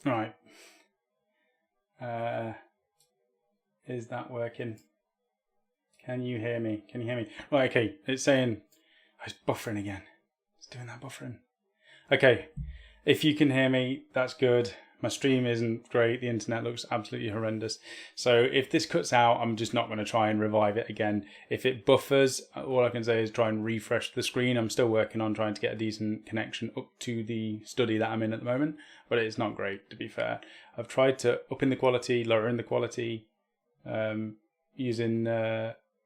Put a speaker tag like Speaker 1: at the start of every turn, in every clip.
Speaker 1: Right. Is that working? Can you hear me? Can you hear me? Right, okay. It's saying... it's buffering again. It's doing that buffering. Okay. If you can hear me, that's good. My stream isn't great. The internet looks absolutely horrendous. So if this cuts out, I'm just not going to try and revive it again. If it buffers, all I can say is try and refresh the screen. I'm still working on trying to get a decent connection up to the study that I'm in at the moment, but it's not great, to be fair. I've tried to up in the quality, lower in the quality, using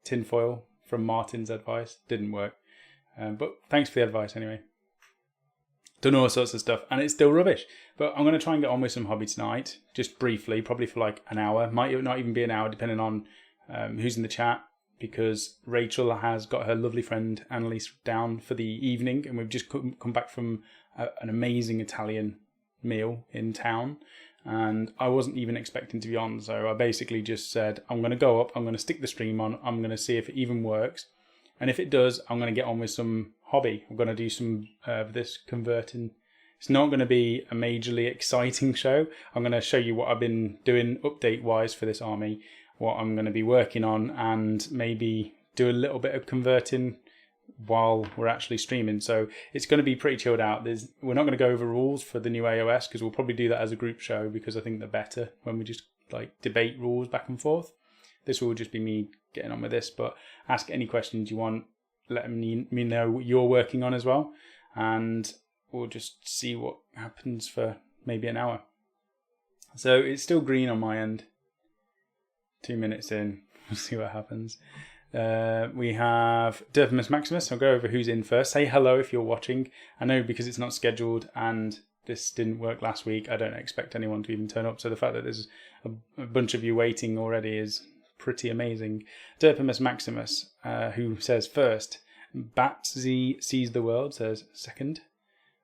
Speaker 1: tinfoil from Martin's advice. Didn't work. But thanks for the advice anyway. Done all sorts of stuff, and it's still rubbish. But I'm going to try and get on with some hobby tonight, just briefly, probably for like an hour. Might not even be an hour, depending on who's in the chat, because Rachel has got her lovely friend Annalise down for the evening, and we've just come back from an amazing Italian meal in town, and I wasn't even expecting to be on, so I basically just said, I'm going to go up, I'm going to stick the stream on, I'm going to see if it even works, and if it does, I'm going to get on with some hobby. I'm going to do some of this converting. It's not going to be a majorly exciting show. I'm going to show you what I've been doing update-wise for this army, what I'm going to be working on, and maybe do a little bit of converting while we're actually streaming. So it's going to be pretty chilled out. We're not going to go over rules for the new AOS, because we'll probably do that as a group show, because I think they're better when we just like debate rules back and forth. This will just be me getting on with this, but ask any questions you want. Let me know what you're working on as well, and we'll just see what happens for maybe an hour. So it's still green on my end. 2 minutes in, we'll see what happens. We have Dervimus Maximus. I'll go over who's in first. Say hello if you're watching. I know because it's not scheduled and this didn't work last week, I don't expect anyone to even turn up. So the fact that there's a bunch of you waiting already is pretty amazing. Dervimus Maximus, who says first. Batsy Sees the World says second.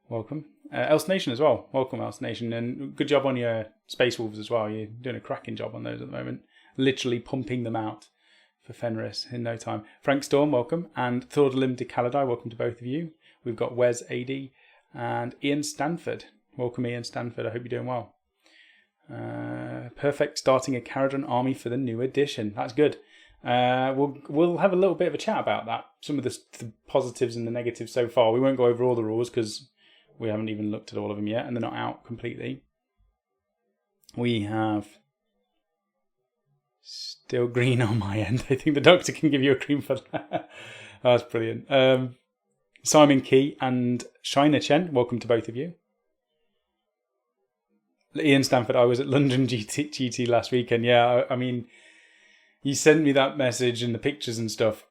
Speaker 1: Welcome. Else Nation as well. Welcome, Else Nation. And good job on your Space Wolves as well. You're doing a cracking job on those at the moment. Literally pumping them out for Fenris in no time. Frank Storm, welcome. And Thordalim de Caladai, welcome to both of you. We've got Wes AD and Ian Stanford. Welcome, Ian Stanford. I hope you're doing well. Perfect. Starting a Kharadron army for the new edition. That's good. We'll have a little bit of a chat about that. Some of the positives and the negatives so far. We won't go over all the rules because we haven't even looked at all of them yet, and they're not out completely. We have still green on my end. I think the doctor can give you a cream for that. That's brilliant. Simon Key and Shiner Chen, welcome to both of you. Ian Stanford, I was at London GT last weekend. Yeah, I mean, you sent me that message and the pictures and stuff.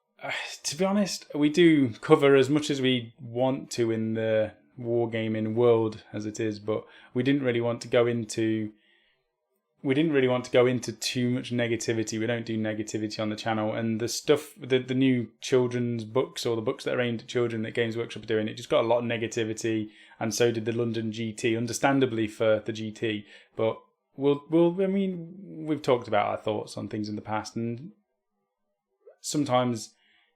Speaker 1: To be honest, we do cover as much as we want to in the wargaming world as it is, but we didn't really want to go into too much negativity. We don't do negativity on the channel, and the stuff, the new children's books or the books that are aimed at children that Games Workshop are doing, it just got a lot of negativity, and so did the London GT, understandably for the GT. But we've talked about our thoughts on things in the past, and sometimes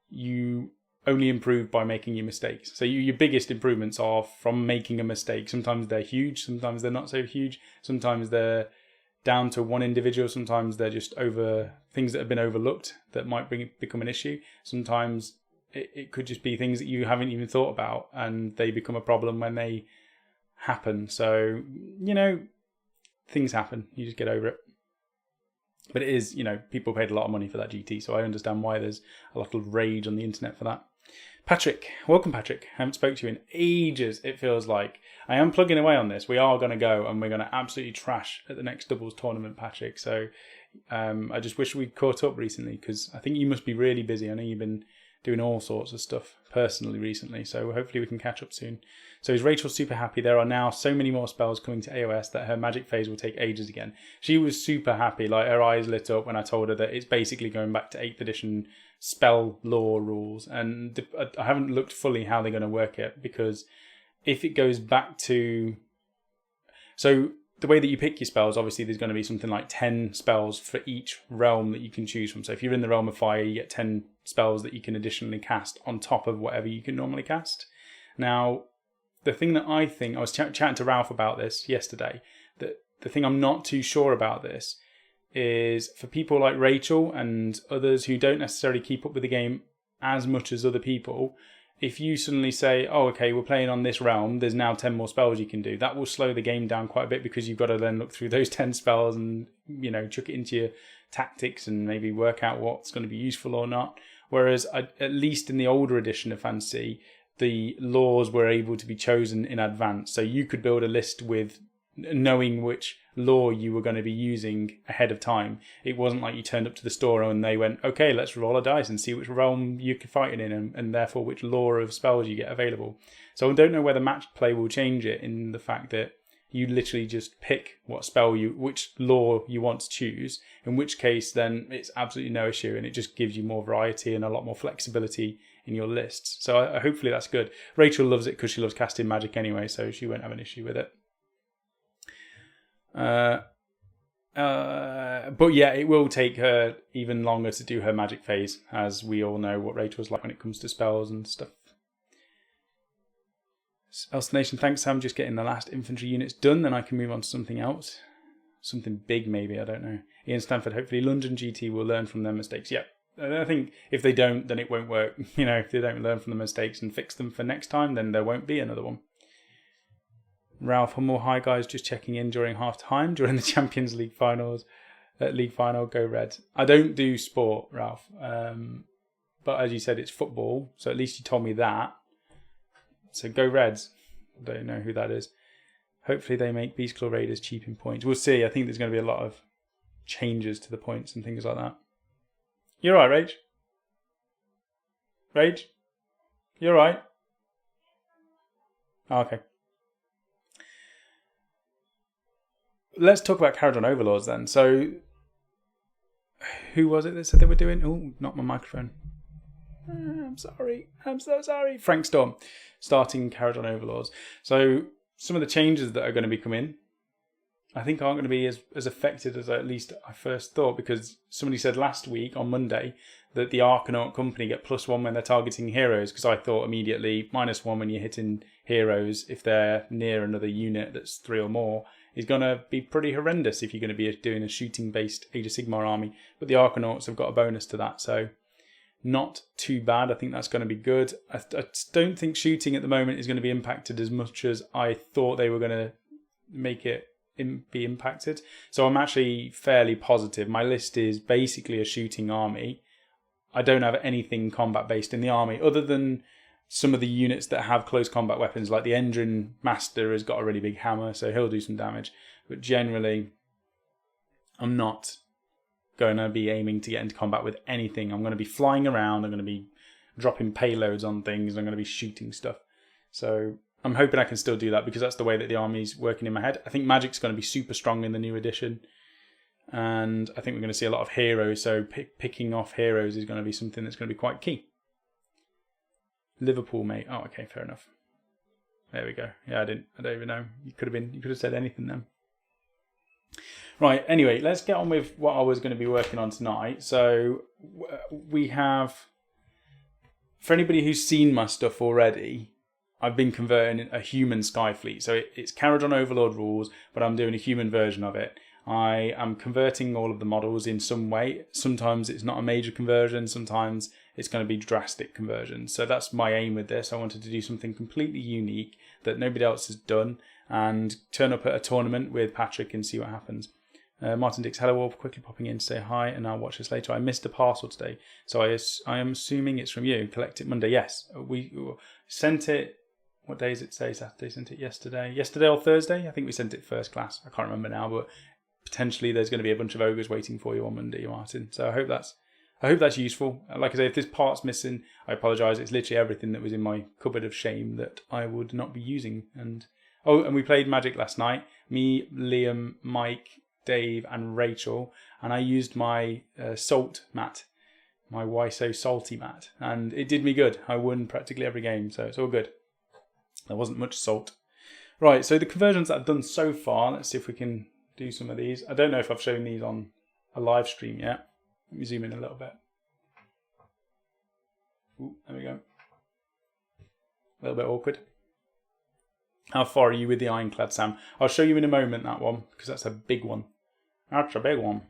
Speaker 1: you only improve by making your mistakes. So your biggest improvements are from making a mistake. Sometimes they're huge, sometimes they're not so huge, sometimes they're down to one individual, sometimes they're just over things that have been overlooked that might become an issue. Sometimes it could just be things that you haven't even thought about and they become a problem when they happen. So, things happen. You just get over it. But it is, people paid a lot of money for that GT, so I understand why there's a lot of rage on the internet for that. Patrick, welcome Patrick. I haven't spoke to you in ages, it feels like. I am plugging away on this. We are going to go and we're going to absolutely trash at the next doubles tournament, Patrick. So I just wish we'd caught up recently, because I think you must be really busy. I know you've been doing all sorts of stuff personally recently, so hopefully we can catch up soon. So is Rachel super happy? There are now so many more spells coming to AOS that her magic phase will take ages again. She was super happy, like her eyes lit up when I told her that it's basically going back to 8th edition spell lore rules, and I haven't looked fully how they're going to work it, because if it goes back to... So the way that you pick your spells, obviously there's going to be something like 10 spells for each realm that you can choose from. So if you're in the realm of fire, you get 10 spells that you can additionally cast on top of whatever you can normally cast. Now, the thing that I think, I was chatting to Ralph about this yesterday, that the thing I'm not too sure about this is for people like Rachel and others who don't necessarily keep up with the game as much as other people, if you suddenly say, oh, okay, we're playing on this realm, there's now 10 more spells you can do, that will slow the game down quite a bit because you've got to then look through those 10 spells and, you know, chuck it into your tactics and maybe work out what's going to be useful or not. Whereas, at least in the older edition of Fantasy, the laws were able to be chosen in advance. So you could build a list with knowing which law you were going to be using ahead of time. It wasn't like you turned up to the store and they went, okay, let's roll a dice and see which realm you're fighting in and therefore which law of spells you get available. So I don't know whether match play will change it in the fact that you literally just pick which law you want to choose, in which case then it's absolutely no issue and it just gives you more variety and a lot more flexibility in your lists. So hopefully that's good. Rachel loves it because she loves casting magic anyway, so she won't have an issue with it. But yeah, it will take her even longer to do her magic phase, as we all know what Rachel's like when it comes to spells and stuff. Elsa Nation, thanks Sam, just getting the last infantry units done, then I can move on to something else. Something big maybe, I don't know. Ian Stanford, hopefully London GT will learn from their mistakes. Yeah, I think if they don't, then it won't work. You know, if they don't learn from the mistakes and fix them for next time, then there won't be another one. Ralph Hummel, hi guys, just checking in during half time during the Champions League finals. League final, go Reds. I don't do sport, Ralph, but as you said, it's football, so at least you told me that. So go Reds. I don't know who that is. Hopefully they make Beastclaw Raiders cheap in points. We'll see. I think there's going to be a lot of changes to the points and things like that. You're right, Rage. Rage, you're right. Oh, okay. Let's talk about Kharadron Overlords then. So, who was it that said they were doing? Oh, not my microphone. I'm sorry. I'm so sorry. Frank Storm, starting Kharadron Overlords. So, some of the changes that are going to be coming, I think aren't going to be as affected as at least I first thought, because somebody said last week on Monday that the Arcanaut company get +1 when they're targeting heroes, because I thought immediately -1 when you're hitting heroes if they're near another unit that's 3 or more is going to be pretty horrendous if you're going to be doing a shooting-based Age of Sigmar army. But the Arcanauts have got a bonus to that, so not too bad. I think that's going to be good. I don't think shooting at the moment is going to be impacted as much as I thought they were going to make it be impacted. So I'm actually fairly positive. My list is basically a shooting army. I don't have anything combat-based in the army other than some of the units that have close combat weapons, like the Engine Master has got a really big hammer, so he'll do some damage. But generally, I'm not going to be aiming to get into combat with anything. I'm going to be flying around, I'm going to be dropping payloads on things, I'm going to be shooting stuff. So I'm hoping I can still do that, because that's the way that the army's working in my head. I think Magic's going to be super strong in the new edition. And I think we're going to see a lot of heroes, so picking off heroes is going to be something that's going to be quite key. Liverpool, mate. Oh, okay, fair enough. There we go. Yeah, I don't even know. You could have said anything then. Right, anyway, let's get on with what I was going to be working on tonight. So we have, for anybody who's seen my stuff already, I've been converting a human Skyfleet. So it's Kharadron Overlord rules, but I'm doing a human version of it. I am converting all of the models in some way. Sometimes it's not a major conversion, sometimes it's going to be drastic conversions. So that's my aim with this. I wanted to do something completely unique that nobody else has done and turn up at a tournament with Patrick and see what happens. Martin Dix, hello all, quickly popping in to say hi and I'll watch this later. I missed a parcel today, so I am assuming it's from you. Collect it Monday. Yes, we sent it. What day is it today? Saturday. Sent it yesterday. Yesterday or Thursday? I think we sent it first class. I can't remember now, but potentially there's going to be a bunch of ogres waiting for you on Monday, Martin. So I hope that's useful. Like I say, if this part's missing, I apologise. It's literally everything that was in my cupboard of shame that I would not be using. And we played Magic last night. Me, Liam, Mike, Dave, and Rachel. And I used my salt mat, my Why So Salty mat, and it did me good. I won practically every game, so it's all good. There wasn't much salt. Right, so the conversions that I've done so far. Let's see if we can do some of these. I don't know if I've shown these on a live stream yet. Let me zoom in a little bit. Ooh, there we go. A little bit awkward. How far are you with the Ironclad, Sam? I'll show you in a moment that one, because that's a big one. That's a big one.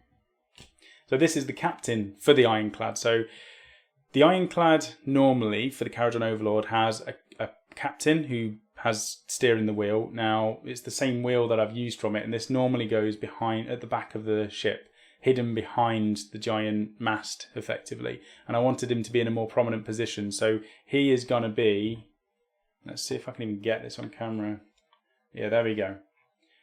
Speaker 1: So this is the captain for the Ironclad. So the Ironclad normally, for the Kharadron Overlord, has a captain who has steering the wheel. Now, it's the same wheel that I've used from it, and this normally goes behind at the back of the ship, hidden behind the giant mast, effectively. And I wanted him to be in a more prominent position. So he is going to be... Let's see if I can even get this on camera. Yeah, there we go.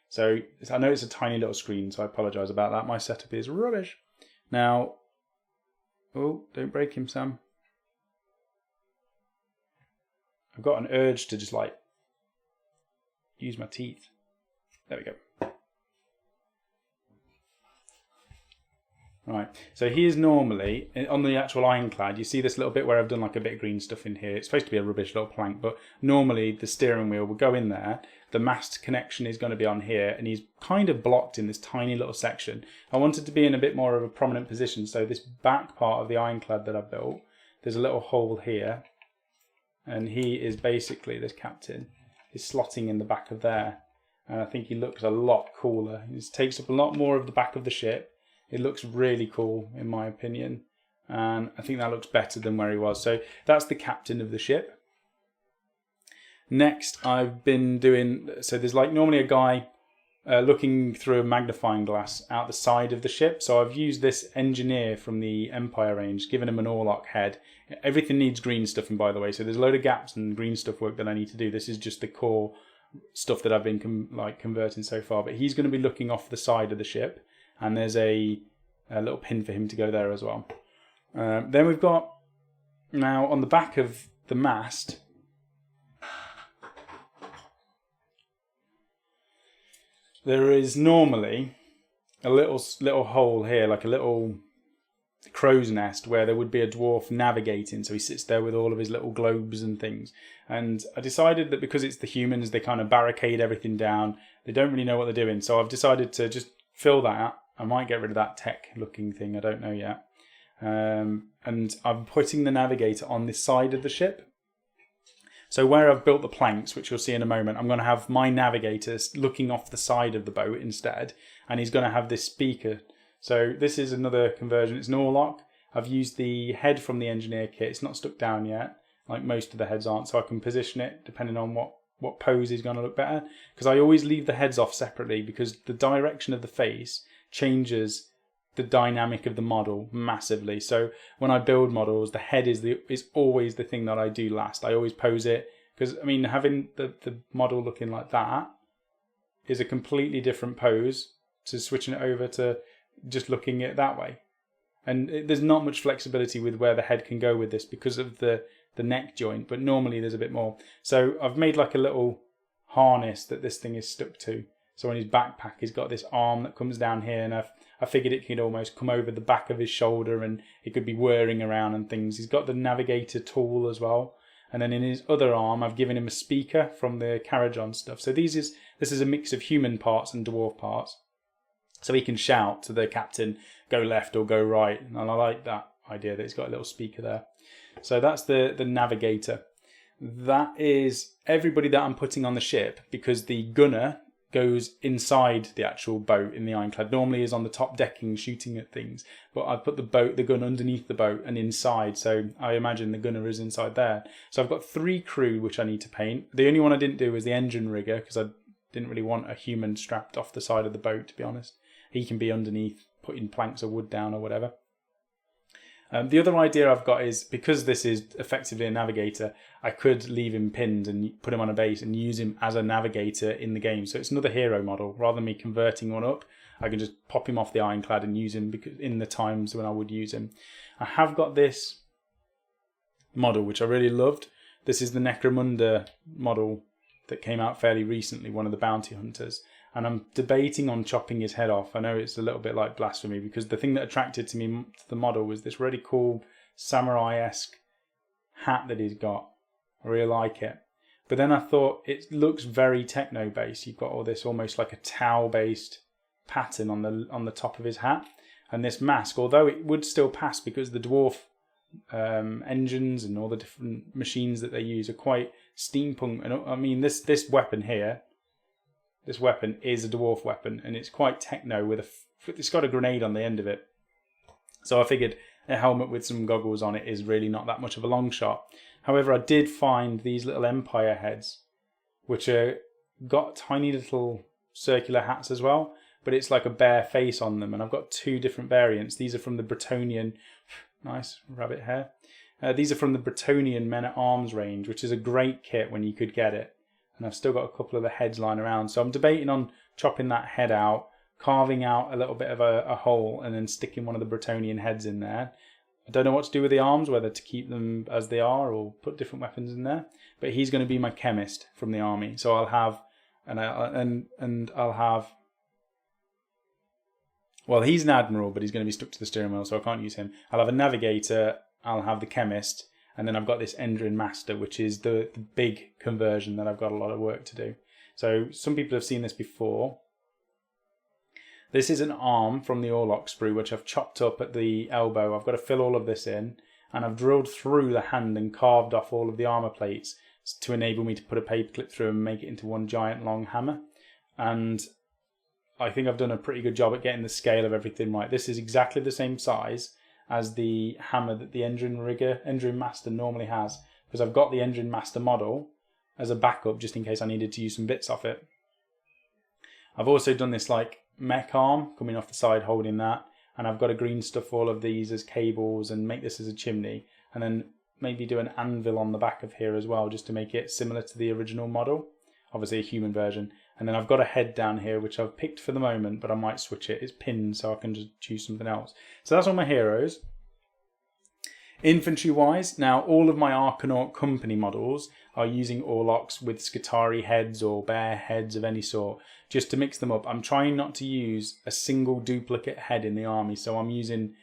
Speaker 1: So I know it's a tiny little screen, so I apologise about that. My setup is rubbish. Now... Oh, don't break him, Sam. I've got an urge to just, like, use my teeth. There we go. Right, so he is normally, on the actual Ironclad, you see this little bit where I've done like a bit of green stuff in here. It's supposed to be a rubbish little plank, but normally the steering wheel will go in there. The mast connection is going to be on here, and he's kind of blocked in this tiny little section. I wanted to be in a bit more of a prominent position, so this back part of the Ironclad that I've built, there's a little hole here, and he is basically, this captain, is slotting in the back of there. And I think he looks a lot cooler. He takes up a lot more of the back of the ship. It looks really cool, in my opinion, and I think that looks better than where he was. So that's the captain of the ship. Next, I've been doing, so there's like normally a guy looking through a magnifying glass out the side of the ship. So I've used this engineer from the Empire range, given him an Orlok head. Everything needs green stuff, and by the way, so there's a load of gaps and green stuff work that I need to do. This is just the core stuff that I've been converting so far, but he's going to be looking off the side of the ship. And there's a little pin for him to go there as well. Then we've got, now on the back of the mast, there is normally a little hole here, like a little crow's nest, where there would be a dwarf navigating. So he sits there with all of his little globes and things. And I decided that because it's the humans, they kind of barricade everything down. They don't really know what they're doing. So I've decided to just fill that out. I might get rid of that tech-looking thing, I don't know yet. And I'm putting the navigator on this side of the ship. So where I've built the planks, which you'll see in a moment, I'm going to have my navigator looking off the side of the boat instead. And he's going to have this speaker. So this is another conversion. It's an Orlok. I've used the head from the engineer kit. It's not stuck down yet, like most of the heads aren't. So I can position it depending on what pose is going to look better. Because I always leave the heads off separately, because the direction of the face changes the dynamic of the model massively. So when I build models, the head is always the thing that I do last. I always pose it, because I mean, having the model looking like that is a completely different pose to switching it over to just looking at it that way. And there's not much flexibility with where the head can go with this because of the neck joint, but normally there's a bit more. So I've made like a little harness that this thing is stuck to. So on his backpack, he's got this arm that comes down here, and I figured it could almost come over the back of his shoulder, and it could be whirring around and things. He's got the navigator tool as well. And then in his other arm, I've given him a speaker from the Kharadron stuff. So this is a mix of human parts and dwarf parts. So he can shout to the captain, go left or go right. And I like that idea that he's got a little speaker there. So that's the navigator. That is everybody that I'm putting on the ship, because the gunner goes inside the actual boat in the Ironclad. Normally is on the top decking shooting at things, but I've put the gun underneath the boat and inside, so I imagine the gunner is inside there. So I've got 3 crew which I need to paint. The only one I didn't do was the engine rigger, because I didn't really want a human strapped off the side of the boat, to be honest. He can be underneath putting planks of wood down or whatever. The other idea I've got is, because this is effectively a navigator, I could leave him pinned and put him on a base and use him as a navigator in the game. So it's another hero model. Rather than me converting one up, I can just pop him off the Ironclad and use him in the times when I would use him. I have got this model, which I really loved. This is the Necromunda model that came out fairly recently, one of the bounty hunters. And I'm debating on chopping his head off. I know it's a little bit like blasphemy, because the thing that attracted to me to the model was this really cool samurai-esque hat that he's got. I really like it. But then I thought it looks very techno-based. You've got all this almost like a Tau-based pattern on the top of his hat. And this mask, although it would still pass because the dwarf engines and all the different machines that they use are quite steampunk. And I mean, this weapon here, this weapon is a dwarf weapon, and it's quite techno with it's got a grenade on the end of it. So I figured a helmet with some goggles on it is really not that much of a long shot. However, I did find these little Empire heads, which are got tiny little circular hats as well, but it's like a bare face on them, and I've got two different variants. These are from the Bretonian, nice rabbit hair. These are from the Bretonian Men-at-Arms range, which is a great kit when you could get it. And I've still got a couple of the heads lying around, so I'm debating on chopping that head out, carving out a little bit of a hole, and then sticking one of the Bretonian heads in there. I don't know what to do with the arms, whether to keep them as they are or put different weapons in there. But he's going to be my chemist from the army, so I'll have I'll have. Well, he's an admiral, but he's going to be stuck to the steering wheel, so I can't use him. I'll have a navigator. I'll have the chemist, and then I've got this engine master, which is the big conversion that I've got a lot of work to do. So some people have seen this before. This is an arm from the Orlok sprue, which I've chopped up at the elbow. I've got to fill all of this in, and I've drilled through the hand and carved off all of the armour plates to enable me to put a paperclip through and make it into one giant long hammer. And I think I've done a pretty good job at getting the scale of everything right. This is exactly the same size as the hammer that the engine master normally has, because I've got the engine master model as a backup just in case I needed to use some bits off it. I've also done this like mech arm coming off the side holding that, and I've got to green stuff all of these as cables and make this as a chimney, and then maybe do an anvil on the back of here as well just to make it similar to the original model, obviously a human version. And then I've got a head down here which I've picked for the moment, but I might switch it. It's pinned so I can just choose something else. So that's all my heroes. Infantry wise, now all of my Arcanaut company models are using Orloks with Skitarii heads or bear heads of any sort, just to mix them up. I'm trying not to use a single duplicate head in the army, so I'm using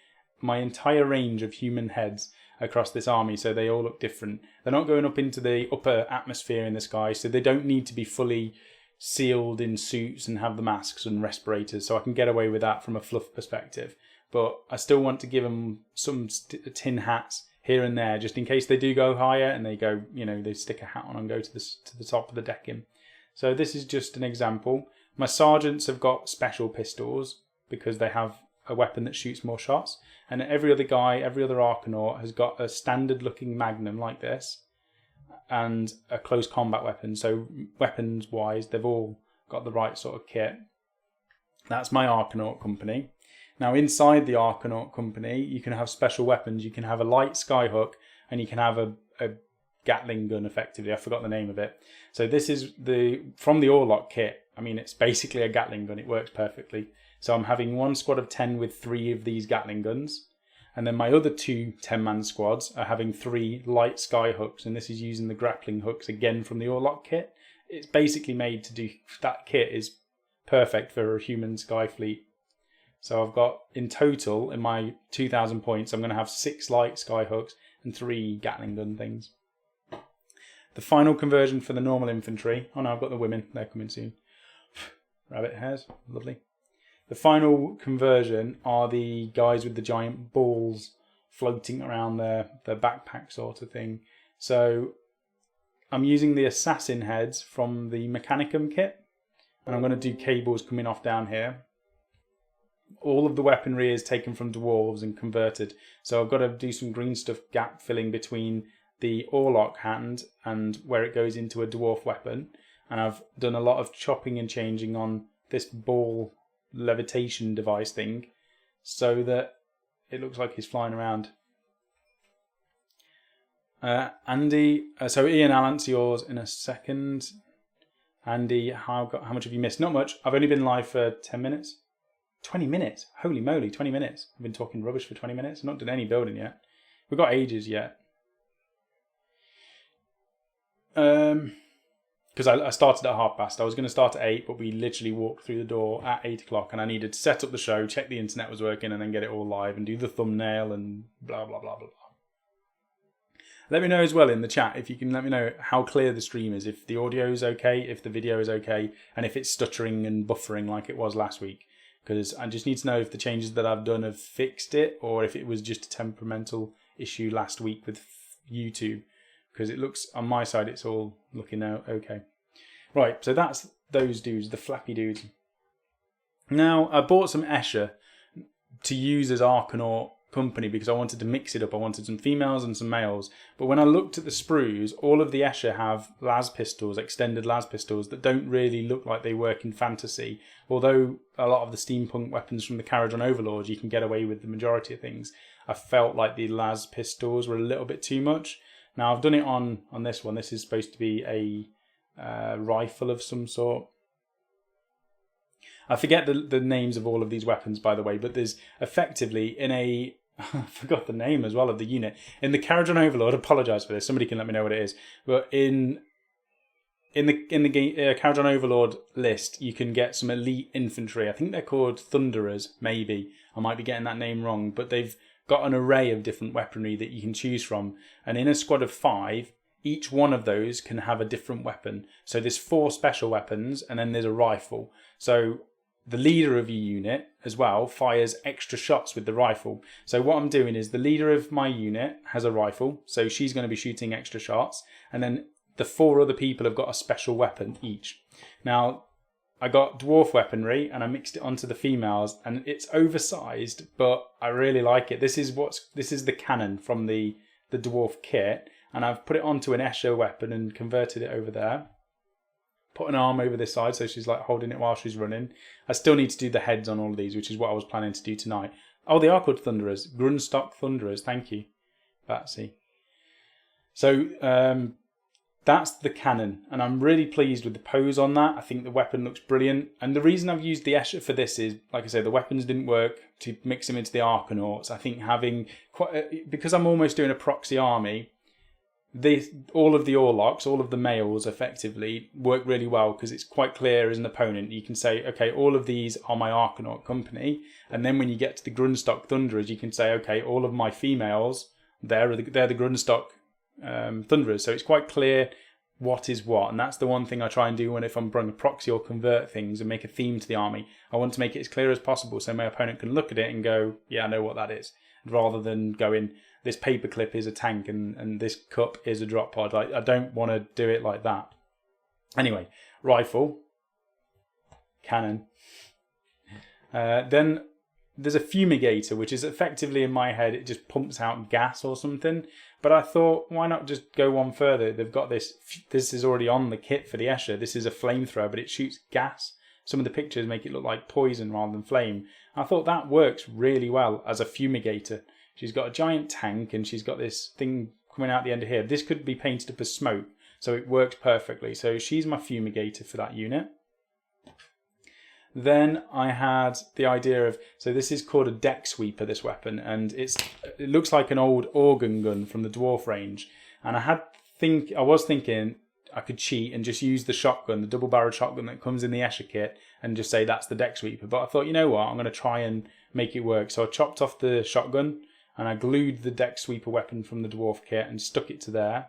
Speaker 1: my entire range of human heads across this army, so they all look different. They're not going up into the upper atmosphere in the sky, so they don't need to be fully sealed in suits and have the masks and respirators, so I can get away with that from a fluff perspective. But I still want to give them some tin hats here and there, just in case they do go higher and they go, they stick a hat on and go to the top of the decking. So this is just an example. My sergeants have got special pistols because they have a weapon that shoots more shots, and every other guy, every other Arcanaut has got a standard looking magnum like this and a close combat weapon. So weapons wise, they've all got the right sort of kit. That's my Arcanaut company. Now inside the Arcanaut company, you can have special weapons. You can have a light skyhook, and you can have a Gatling gun effectively. I forgot the name of it. So this is from the Orlok kit. I mean, it's basically a Gatling gun. It works perfectly. So I'm having one squad of 10 with 3 of these Gatling guns. And then my other 2 10-man squads are having 3 light skyhooks. And this is using the grappling hooks again from the Orlok kit. It's basically made to do, that kit is perfect for a human sky fleet. So I've got, in total, in my 2,000 points, I'm going to have 6 light skyhooks and 3 Gatling gun things. The final conversion for the normal infantry. Oh no, I've got the women. They're coming soon. Rabbit hairs. Lovely. The final conversion are the guys with the giant balls floating around their backpack sort of thing. So I'm using the assassin heads from the Mechanicum kit. And I'm going to do cables coming off down here. All of the weaponry is taken from dwarves and converted. So I've got to do some green stuff gap filling between the Orlok hand and where it goes into a dwarf weapon. And I've done a lot of chopping and changing on this ball levitation device thing so that it looks like he's flying around. Andy, so Ian, I'll answer yours in a second. Andy, how much have you missed? Not much. I've only been live for 10 minutes. 20 minutes? Holy moly, 20 minutes. I've been talking rubbish for 20 minutes. I've not done any building yet. We've got ages yet. Because I started at 8:30. I was going to start at 8, but we literally walked through the door at 8 o'clock, and I needed to set up the show, check the internet was working, and then get it all live and do the thumbnail and blah, blah, blah, blah, blah. Let me know as well in the chat if you can let me know how clear the stream is, if the audio is okay, if the video is okay, and if it's stuttering and buffering like it was last week. because I just need to know if the changes that I've done have fixed it, or if it was just a temperamental issue last week with YouTube, because it looks, on my side, it's all looking out okay. Right, so that's those dudes, the flappy dudes. Now, I bought some Escher to use as Arcanaut company because I wanted to mix it up. I wanted some females and some males. But when I looked at the sprues, all of the Escher have las pistols, extended las pistols, that don't really look like they work in fantasy. Although a lot of the steampunk weapons from the Kharadron Overlords, you can get away with the majority of things. I felt like the las pistols were a little bit too much. Now, I've done it on this one. This is supposed to be a rifle of some sort. I forget the names of all of these weapons, by the way, but there's effectively in a... I forgot the name as well of the unit. In the Kharadron Overlord, I apologise for this, somebody can let me know what it is. But in the Kharadron Overlord list, you can get some elite infantry. I think they're called Thunderers, maybe. I might be getting that name wrong, but they've got an array of different weaponry that you can choose from. And in a squad of 5, each one of those can have a different weapon. So there's 4 special weapons, and then there's a rifle. So the leader of your unit as well fires extra shots with the rifle. So what I'm doing is the leader of my unit has a rifle, so she's going to be shooting extra shots, and then the 4 other people have got a special weapon each. Now, I got dwarf weaponry and I mixed it onto the females, and it's oversized, but I really like it. This is the cannon from the dwarf kit, and I've put it onto an Escher weapon and converted it over there. Put an arm over this side so she's like holding it while she's running. I still need to do the heads on all of these, which is what I was planning to do tonight. Oh, they are called Thunderers. Grundstock Thunderers. Thank you, Batsy. So that's the cannon, and I'm really pleased with the pose on that. I think the weapon looks brilliant. And the reason I've used the Escher for this is, like I say, the weapons didn't work to mix them into the Arcanauts. I think having because I'm almost doing a proxy army, all of the Orlocks, all of the males effectively work really well because it's quite clear as an opponent. You can say, okay, all of these are my Arcanaut company. And then when you get to the Grundstock Thunderers, you can say, okay, all of my females, they're the Grundstock Thunderers. So it's quite clear what is what. And that's the one thing I try and do if I'm trying to proxy or convert things and make a theme to the army. I want to make it as clear as possible so my opponent can look at it and go, yeah, I know what that is. Rather than going, this paperclip is a tank and this cup is a drop pod. I don't want to do it like that. Anyway, rifle, cannon. Then there's a fumigator, which is effectively in my head, it just pumps out gas or something. But I thought, why not just go one further? They've got this is already on the kit for the Escher. This is a flamethrower, but it shoots gas. Some of the pictures make it look like poison rather than flame. I thought that works really well as a fumigator. She's got a giant tank and she's got this thing coming out the end of here. This could be painted up as smoke, so it works perfectly. So she's my fumigator for that unit. Then I had the idea of, so this is called a deck sweeper, this weapon, and it looks like an old organ gun from the dwarf range. And I was thinking I could cheat and just use the shotgun, the double-barreled shotgun that comes in the Escher kit, and just say that's the deck sweeper. But I thought, you know what, I'm going to try and make it work. So I chopped off the shotgun, and I glued the deck sweeper weapon from the dwarf kit and stuck it to there,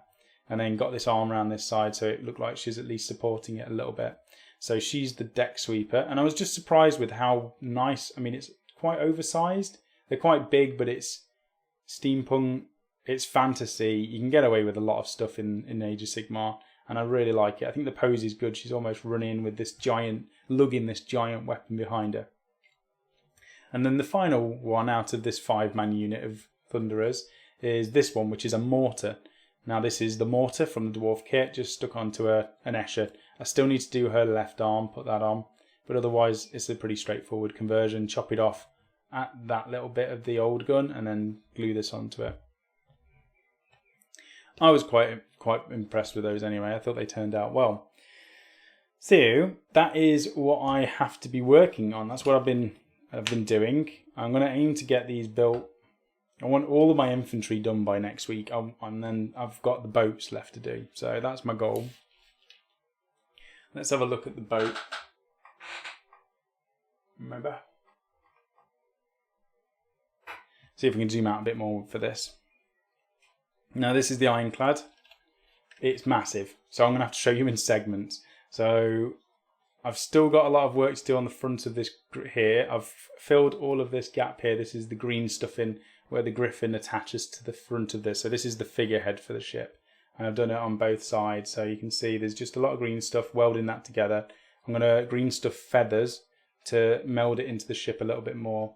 Speaker 1: and then got this arm around this side so it looked like she's at least supporting it a little bit. So she's the deck sweeper, and I was just surprised with how nice. I mean, it's quite oversized. They're quite big, but it's steampunk, it's fantasy. You can get away with a lot of stuff in Age of Sigmar, and I really like it. I think the pose is good. She's almost running with this giant, lugging this giant weapon behind her. And then the final one out of this 5-man unit of Thunderers is this one, which is a Mortar. Now this is the Mortar from the dwarf kit, just stuck onto an Escher. I still need to do her left arm, put that on, but otherwise it's a pretty straightforward conversion. Chop it off at that little bit of the old gun and then glue this onto it. I was quite impressed with those anyway. I thought they turned out well. So that is what I have to be working on. That's what I've been doing. I'm going to aim to get these built. I want all of my infantry done by next week, and then I've got the boats left to do. So that's my goal. Let's have a look at the boat. Remember? See if we can zoom out a bit more for this. Now this is the Ironclad. It's massive, so I'm going to have to show you in segments. So I've still got a lot of work to do on the front of this here. I've filled all of this gap here. This is the green stuff in where the griffin attaches to the front of this. So this is the figurehead for the ship. And I've done it on both sides. So you can see there's just a lot of green stuff, welding that together. I'm going to green stuff feathers to meld it into the ship a little bit more.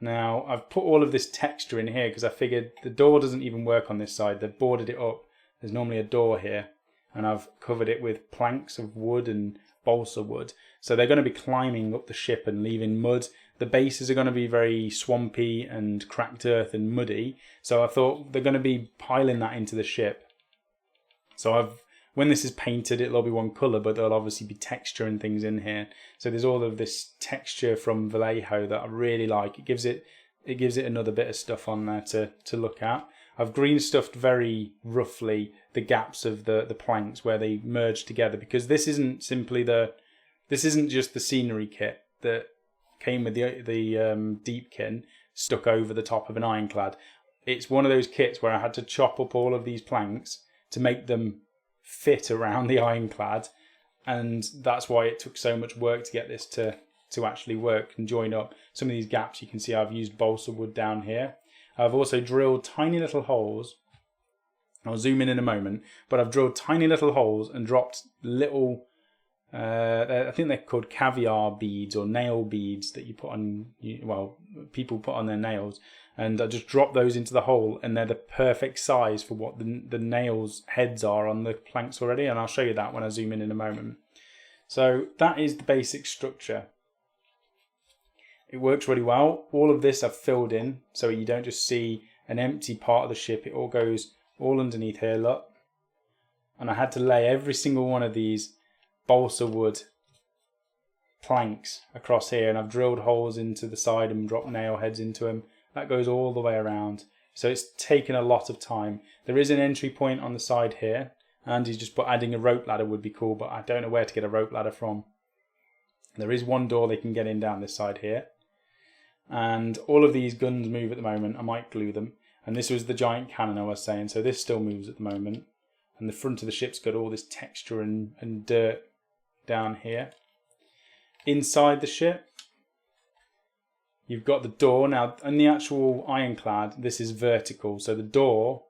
Speaker 1: Now, I've put all of this texture in here because I figured the door doesn't even work on this side. They've boarded it up. There's normally a door here. And I've covered it with planks of wood and balsa wood. So they're going to be climbing up the ship and leaving mud. The bases are going to be very swampy and cracked earth and muddy. So I thought they're going to be piling that into the ship. So when this is painted, it'll all be one colour, but there'll obviously be texture and things in here. So there's all of this texture from Vallejo that I really like. It gives it another bit of stuff on there to look at. I've green stuffed very roughly the gaps of the planks where they merge together, because this isn't just the scenery kit that came with the Deepkin stuck over the top of an Ironclad. It's one of those kits where I had to chop up all of these planks to make them fit around the Ironclad, and that's why it took so much work to get this to actually work and join up. Some of these gaps you can see I've used balsa wood down here. I've also drilled tiny little holes. I'll zoom in a moment, but I've drilled tiny little holes and dropped little, I think they're called caviar beads or nail beads that you put on, people put on their nails. And I just drop those into the hole, and they're the perfect size for what the nails' heads are on the planks already. And I'll show you that when I zoom in a moment. So that is the basic structure. It works really well. All of this I've filled in, so you don't just see an empty part of the ship. It all goes all underneath here, look. And I had to lay every single one of these balsa wood planks across here, and I've drilled holes into the side and dropped nail heads into them. That goes all the way around. So it's taken a lot of time. There is an entry point on the side here. Andy's just put adding a rope ladder would be cool, but I don't know where to get a rope ladder from. There is one door they can get in down this side here. And all of these guns move at the moment. I might glue them. And this was the giant cannon I was saying. So this still moves at the moment. And the front of the ship's got all this texture and dirt down here. Inside the ship, you've got the door. Now, in the actual Ironclad, this is vertical. So the door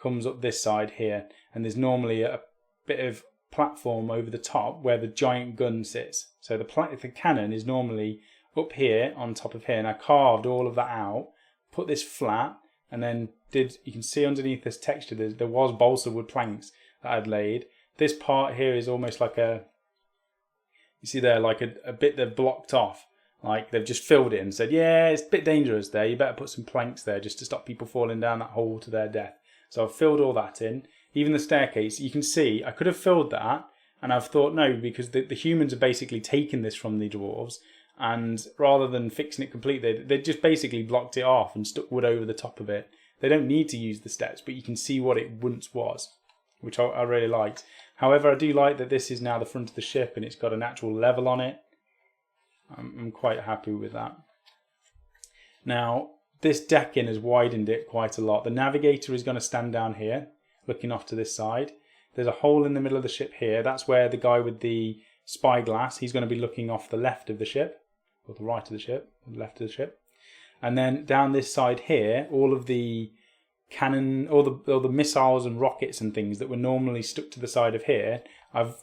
Speaker 1: comes up this side here. And there's normally a bit of platform over the top where the giant gun sits. So the cannon is normally up here on top of here. And I carved all of that out, put this flat, and then you can see underneath this texture, there was balsa wood planks that I'd laid. This part here is almost like you see there, like a bit they've blocked off. Like they've just filled it and said, yeah, it's a bit dangerous there. You better put some planks there just to stop people falling down that hole to their death. So I've filled all that in. Even the staircase, you can see, I could have filled that. And I've thought, no, because the humans are basically taking this from the dwarves. And rather than fixing it completely, they just basically blocked it off and stuck wood over the top of it. They don't need to use the steps, but you can see what it once was, which I really liked. However, I do like that this is now the front of the ship and it's got an actual level on it. I'm quite happy with that. Now, this decking has widened it quite a lot. The navigator is going to stand down here, looking off to this side. There's a hole in the middle of the ship here. That's where the guy with the spyglass, he's going to be looking off the left of the ship, or the right of the ship, or the left of the ship. And then down this side here, all of the cannon, all the missiles and rockets and things that were normally stuck to the side of here, I've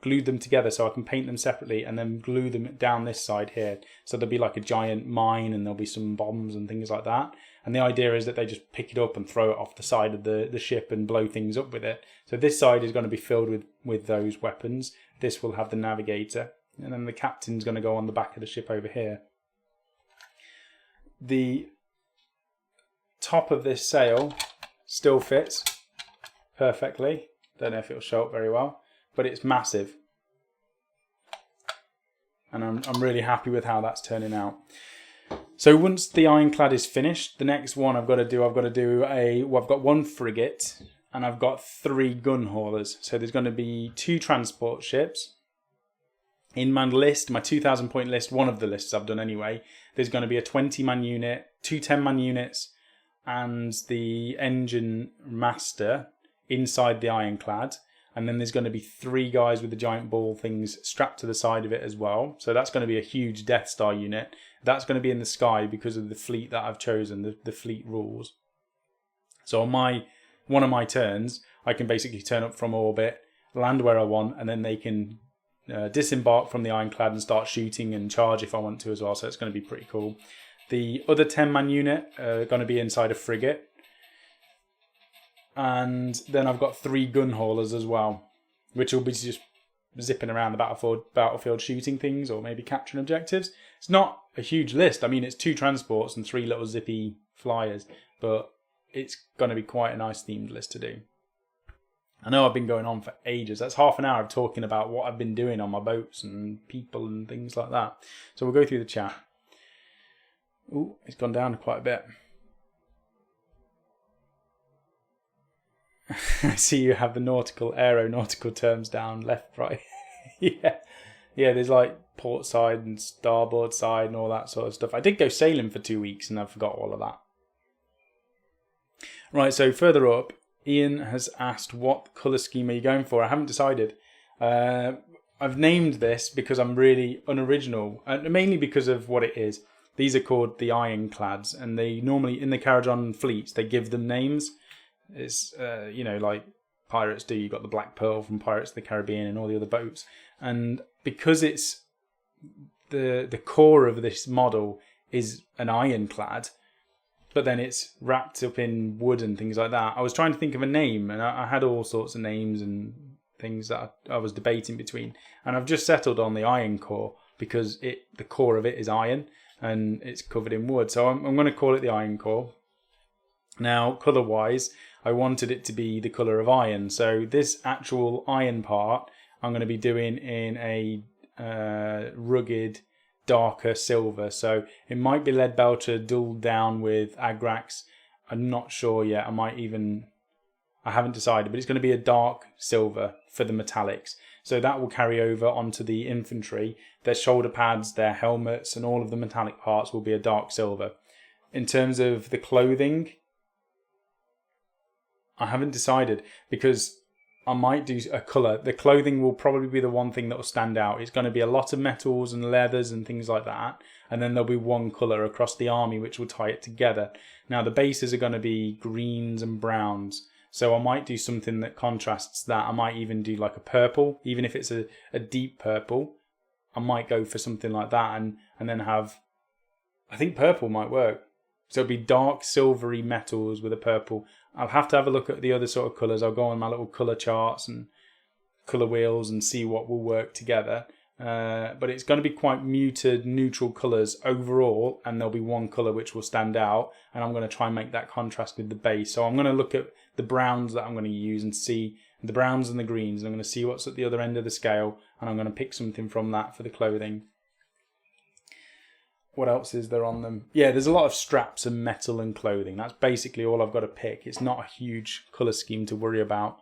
Speaker 1: glued them together so I can paint them separately and then glue them down this side here. So there'll be like a giant mine and there'll be some bombs and things like that. And the idea is that they just pick it up and throw it off the side of the ship and blow things up with it. So this side is going to be filled with those weapons. This will have the navigator. And then the captain's going to go on the back of the ship over here. The top of this sail still fits perfectly. Don't know if it'll show up very well, but it's massive. And I'm really happy with how that's turning out. So once the Ironclad is finished, the next one I've got to do I've got one frigate and I've got 3 gun haulers. So there's going to be 2 transport ships. In my list, my 2,000 point list, one of the lists I've done anyway, there's going to be a 20-man unit, 2 10-man units, and the engine master inside the Ironclad. And then there's going to be 3 guys with the giant ball things strapped to the side of it as well. So that's going to be a huge Death Star unit. That's going to be in the sky because of the fleet that I've chosen, the fleet rules. So on one of my turns, I can basically turn up from orbit, land where I want, and then they can disembark from the Ironclad and start shooting and charge if I want to as well. So it's going to be pretty cool. The other 10-man unit are going to be inside a frigate. And then I've got 3 gun haulers as well, which will be just zipping around the battlefield shooting things or maybe capturing objectives. It's not a huge list. I mean, it's 2 transports and 3 little zippy flyers, but it's going to be quite a nice themed list to do. I know I've been going on for ages. That's half an hour of talking about what I've been doing on my boats and people and things like that. So we'll go through the chat. Ooh, it's gone down quite a bit. I see you have the aeronautical terms down, left, right. Yeah, there's like port side and starboard side and all that sort of stuff. I did go sailing for 2 weeks and I forgot all of that. Right, so further up, Ian has asked what colour scheme are you going for? I haven't decided. I've named this because I'm really unoriginal, and mainly because of what it is. These are called the Ironclads, and they normally, in the Kharadron fleets, they give them names. It's, like pirates do. You've got the Black Pearl from Pirates of the Caribbean and all the other boats. And because it's the core of this model is an ironclad, but then it's wrapped up in wood and things like that. I was trying to think of a name, and I had all sorts of names and things that I was debating between. And I've just settled on the iron core because the core of it is iron and it's covered in wood. So I'm going to call it the iron core. Now, colour-wise, I wanted it to be the colour of iron. So this actual iron part, I'm going to be doing in a rugged, darker silver. So it might be lead belcher dulled down with agrax. I'm not sure yet. I haven't decided, but it's going to be a dark silver for the metallics. So that will carry over onto the infantry. Their shoulder pads, their helmets, and all of the metallic parts will be a dark silver. In terms of the clothing, I haven't decided because I might do a colour. The clothing will probably be the one thing that will stand out. It's going to be a lot of metals and leathers and things like that. And then there'll be one colour across the army which will tie it together. Now the bases are going to be greens and browns. So I might do something that contrasts that. I might even do like a purple. Even if it's a deep purple, I might go for something like that and then have... I think purple might work. So it'll be dark silvery metals with a purple. I'll have to have a look at the other sort of colours. I'll go on my little colour charts and colour wheels and see what will work together. But it's going to be quite muted, neutral colours overall, and there'll be one colour which will stand out, and I'm going to try and make that contrast with the base. So I'm going to look at the browns that I'm going to use and see the browns and the greens, and I'm going to see what's at the other end of the scale, and I'm going to pick something from that for the clothing. What else is there on them? Yeah, there's a lot of straps and metal and clothing. That's basically all I've got to pick. It's not a huge colour scheme to worry about.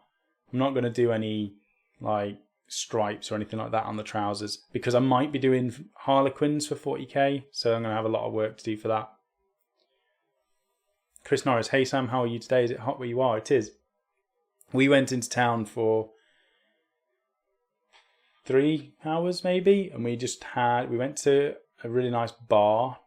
Speaker 1: I'm not going to do any like stripes or anything like that on the trousers because I might be doing Harlequins for 40k, so I'm going to have a lot of work to do for that. Chris Norris, hey Sam, how are you today? Is it hot where you are? It is. We went into town for 3 hours maybe, and we went to a really nice bar.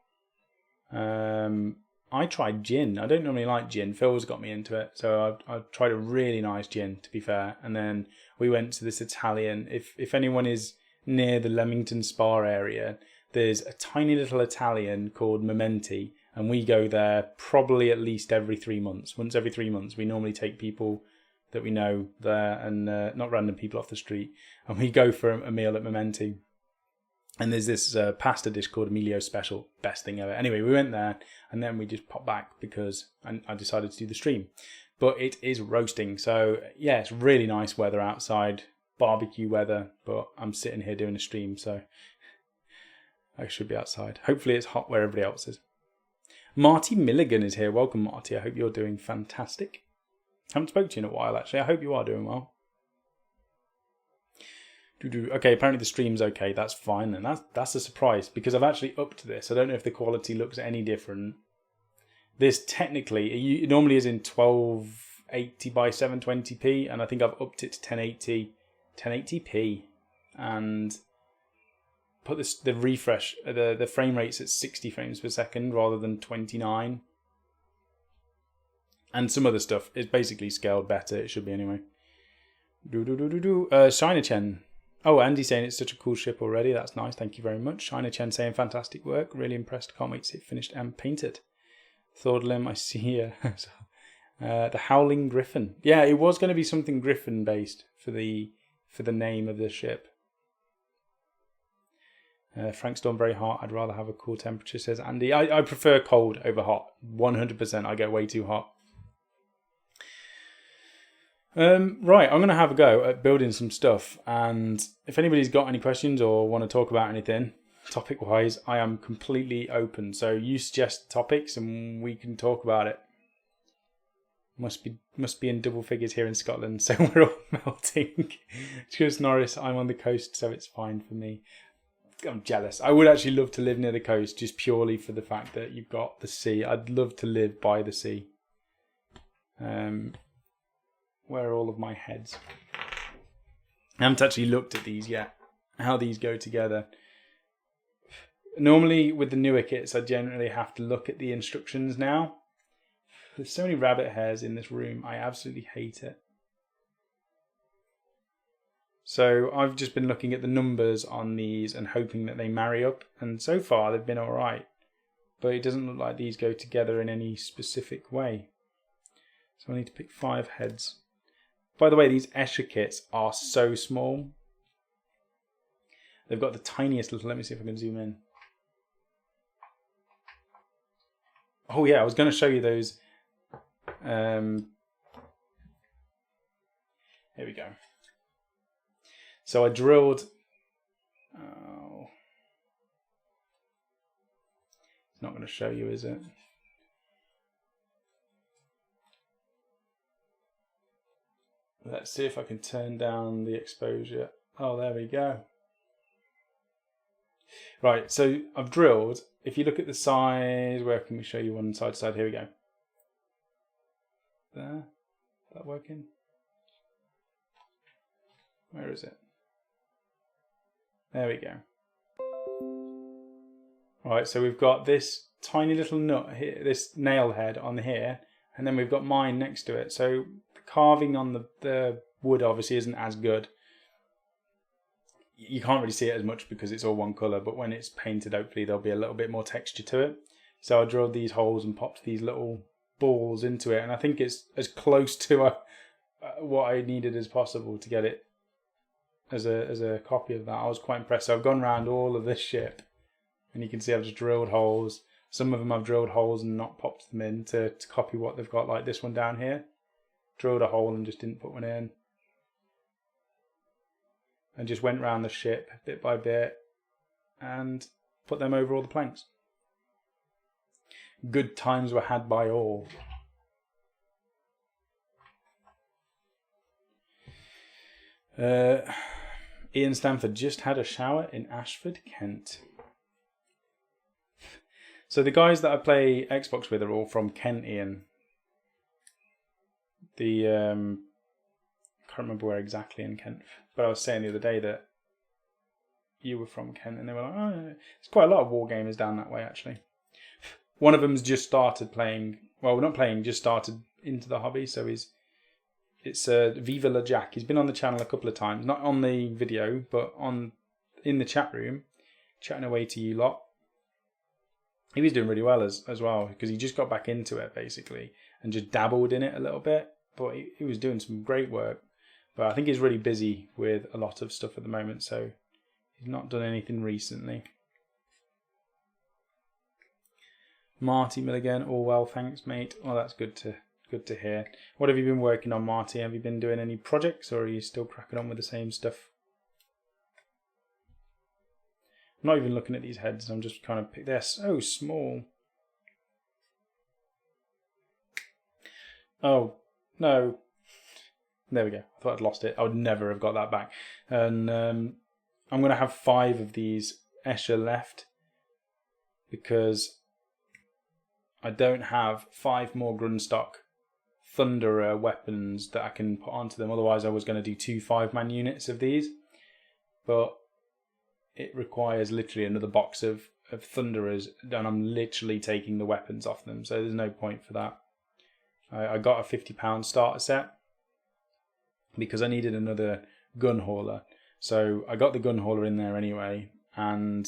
Speaker 1: I tried gin. I don't normally like gin. Phil's got me into it. So I tried a really nice gin, to be fair. And then we went to this Italian. If anyone is near the Leamington Spa area, there's a tiny little Italian called Mementi. And we go there probably at least every 3 months. Once every 3 months, we normally take people that we know there and not random people off the street. And we go for a meal at Mementi. And there's this pasta dish called Emilio Special. Best thing ever. Anyway, we went there and then we just popped back because I decided to do the stream. But it is roasting. So, yeah, it's really nice weather outside. Barbecue weather. But I'm sitting here doing a stream, so I should be outside. Hopefully it's hot where everybody else is. Marty Milligan is here. Welcome, Marty. I hope you're doing fantastic. Haven't spoken to you in a while, actually. I hope you are doing well. Okay, apparently the stream's okay. That's fine then. That's a surprise because I've actually upped this. I don't know if the quality looks any different. This technically, it normally is in 12 1080 by 720p, and I think I've upped it to 1080p, and put the refresh, the frame rates at 60 frames per second rather than 29. And some other stuff is basically scaled better. It should be anyway. Shiner Chen. Oh, Andy's saying it's such a cool ship already. That's nice. Thank you very much. Shiner Chen saying fantastic work. Really impressed. Can't wait to see it finished and painted. Thordlim, I see here. The Howling Griffin. Yeah, it was going to be something Griffin based for the name of the ship. Frank Storm, very hot. I'd rather have a cool temperature, says Andy. I prefer cold over hot. 100%. I get way too hot. Right, I'm going to have a go at building some stuff, and if anybody's got any questions or want to talk about anything topic wise, I am completely open. So you suggest topics and we can talk about it. Must be in double figures here in Scotland, so we're all melting. Just Norris, I'm on the coast, so it's fine for me. I'm jealous. I would actually love to live near the coast, just purely for the fact that you've got the sea. I'd love to live by the sea. Where are all of my heads? I haven't actually looked at these yet, how these go together. Normally with the newer kits, I generally have to look at the instructions now. There's so many rabbit hairs in this room, I absolutely hate it. So I've just been looking at the numbers on these and hoping that they marry up, and so far they've been alright. But it doesn't look like these go together in any specific way. So I need to pick 5 heads. By the way, these Escher kits are so small. They've got the tiniest little... Let me see if I can zoom in. Oh yeah, I was going to show you those. Here we go. So I drilled... Oh. It's not going to show you, is it? Let's see if I can turn down the exposure. Oh, there we go. Right, so I've drilled. If you look at the size, where can we show you one side to side? Here we go. There. Is that working? Where is it? There we go. Right, so we've got this tiny little nut here, this nail head on here, and then we've got mine next to it. So the carving on the wood obviously isn't as good. You can't really see it as much because it's all one colour, but when it's painted, hopefully there'll be a little bit more texture to it. So I drilled these holes and popped these little balls into it, and I think it's as close to what I needed as possible to get it as a copy of that. I was quite impressed. So I've gone around all of this ship, and you can see I've just drilled holes. Some of them I've drilled holes and not popped them in to copy what they've got, like this one down here. Drilled a hole and just didn't put one in. And just went around the ship bit by bit and put them over all the planks. Good times were had by all. Ian Stanford just had a shower in Ashford, Kent. So the guys that I play Xbox with are all from Kent, Ian. Can't remember where exactly in Kent, but I was saying the other day that you were from Kent, and they were like, oh, there's quite a lot of war gamers down that way, actually. One of them's just started playing, well, not playing, just started into the hobby, so it's Viva La Jack. He's been on the channel a couple of times, not on the video, but in the chat room, chatting away to you lot. He was doing really well as well, because he just got back into it, basically, and just dabbled in it a little bit, but he was doing some great work. But I think he's really busy with a lot of stuff at the moment, so he's not done anything recently. Marty Milligan, all well, thanks, mate. Oh, that's good to hear. What have you been working on, Marty? Have you been doing any projects, or are you still cracking on with the same stuff? I'm not even looking at these heads. I'm just kind of pick. They're so small. Oh no. There we go. I thought I'd lost it. I would never have got that back. And I'm going to have 5 of these Escher left because I don't have 5 more Grundstock Thunderer weapons that I can put onto them. Otherwise, I was going to do 2 5-man units of these. But it requires literally another box of Thunderers, and I'm literally taking the weapons off them. So there's no point for that. I got a £50 starter set because I needed another gun hauler. So I got the gun hauler in there anyway, and